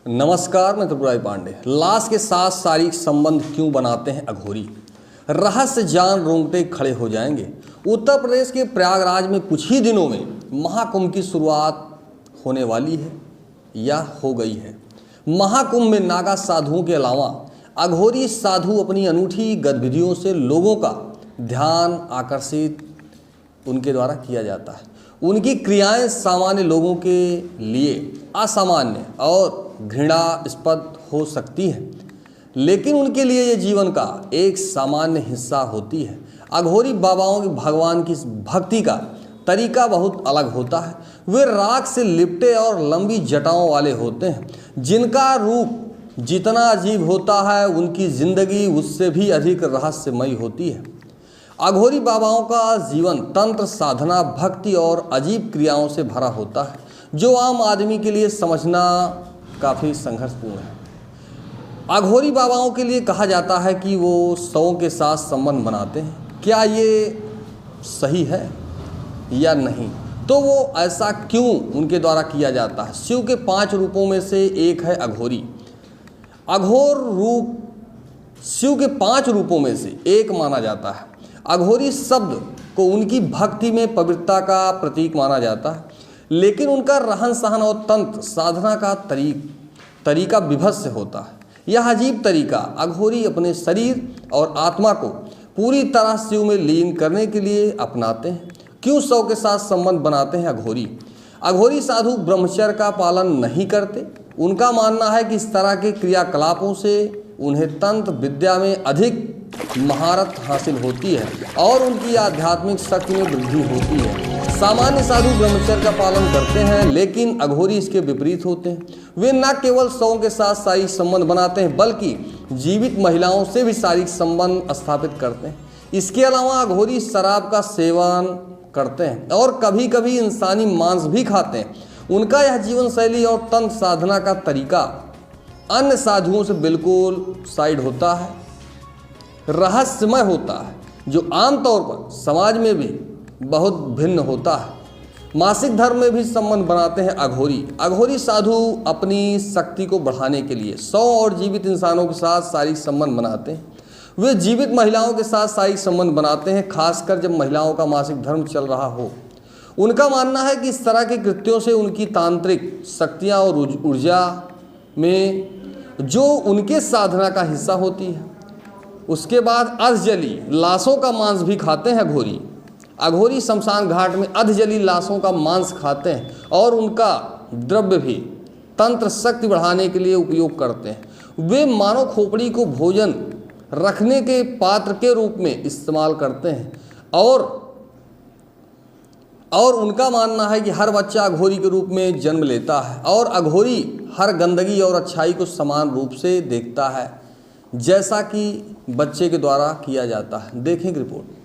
नमस्कार, मैं त्रिपुरारी पांडे। लाश के साथ शारीरिक संबंध क्यों बनाते हैं अघोरी? रहस्य जान रोंगटे खड़े हो जाएंगे। उत्तर प्रदेश के प्रयागराज में कुछ ही दिनों में महाकुंभ की शुरुआत होने वाली है या हो गई है। महाकुंभ में नागा साधुओं के अलावा अघोरी साधु अपनी अनूठी गतिविधियों से लोगों का ध्यान आकर्षित उनके द्वारा किया जाता है। उनकी क्रियाएं सामान्य लोगों के लिए असामान्य और घृणास्पद हो सकती हैं, लेकिन उनके लिए ये जीवन का एक सामान्य हिस्सा होती है। अघोरी बाबाओं की भगवान की भक्ति का तरीका बहुत अलग होता है। वे राख से लिपटे और लंबी जटाओं वाले होते हैं, जिनका रूप जितना अजीब होता है उनकी जिंदगी उससे भी अधिक रहस्यमयी होती है। अघोरी बाबाओं का जीवन तंत्र, साधना, भक्ति और अजीब क्रियाओं से भरा होता है, जो आम आदमी के लिए समझना काफ़ी संघर्षपूर्ण है। अघोरी बाबाओं के लिए कहा जाता है कि वो शवों के साथ संबंध बनाते हैं। क्या ये सही है या नहीं? तो वो ऐसा क्यों उनके द्वारा किया जाता है? शिव के 5 रूपों में से एक है अघोरी। अघोर रूप शिव के 5 रूपों में से एक माना जाता है। अघोरी शब्द को उनकी भक्ति में पवित्रता का प्रतीक माना जाता है, लेकिन उनका रहन सहन और तंत्र साधना का तरीका विभत्स होता है। यह अजीब तरीका अघोरी अपने शरीर और आत्मा को पूरी तरह शिव में लीन करने के लिए अपनाते हैं। क्यों शव के साथ संबंध बनाते हैं अघोरी? अघोरी साधु ब्रह्मचर्य का पालन नहीं करते। उनका मानना है कि इस तरह के क्रियाकलापों से उन्हें तंत्र विद्या में अधिक महारत हासिल होती है और उनकी आध्यात्मिक शक्ति में वृद्धि होती है। सामान्य साधु ब्रह्मचर्य का पालन करते हैं, लेकिन अघोरी इसके विपरीत होते हैं। वे न केवल शवों के साथ शारीरिक संबंध बनाते हैं, बल्कि जीवित महिलाओं से भी शारीरिक संबंध स्थापित करते हैं। इसके अलावा अघोरी शराब का सेवन करते हैं और कभी कभी इंसानी मांस भी खाते हैं। उनका यह जीवन शैली और तंत्र साधना का तरीका अन्य साधुओं से बिल्कुल साइड होता है, रहस्यमय होता है, जो आमतौर पर समाज में भी बहुत भिन्न होता है। मासिक धर्म में भी संबंध बनाते हैं अघोरी। अघोरी साधु अपनी शक्ति को बढ़ाने के लिए 100 और जीवित इंसानों के साथ शारीरिक संबंध बनाते हैं। वे जीवित महिलाओं के साथ शारीरिक संबंध बनाते हैं, खासकर जब महिलाओं का मासिक धर्म चल रहा हो। उनका मानना है कि इस तरह के कृत्यों से उनकी तांत्रिक शक्तियाँ और ऊर्जा में जो उनके साधना का हिस्सा होती है। उसके बाद अधजली लाशों का मांस भी खाते हैं अघोरी। अघोरी शमशान घाट में अधजली लाशों का मांस खाते हैं और उनका द्रव्य भी तंत्र शक्ति बढ़ाने के लिए उपयोग करते हैं। वे मानव खोपड़ी को भोजन रखने के पात्र के रूप में इस्तेमाल करते हैं और उनका मानना है कि हर बच्चा अघोरी के रूप में जन्म लेता है और अघोरी हर गंदगी और अच्छाई को समान रूप से देखता है, जैसा कि बच्चे के द्वारा किया जाता है। देखें रिपोर्ट।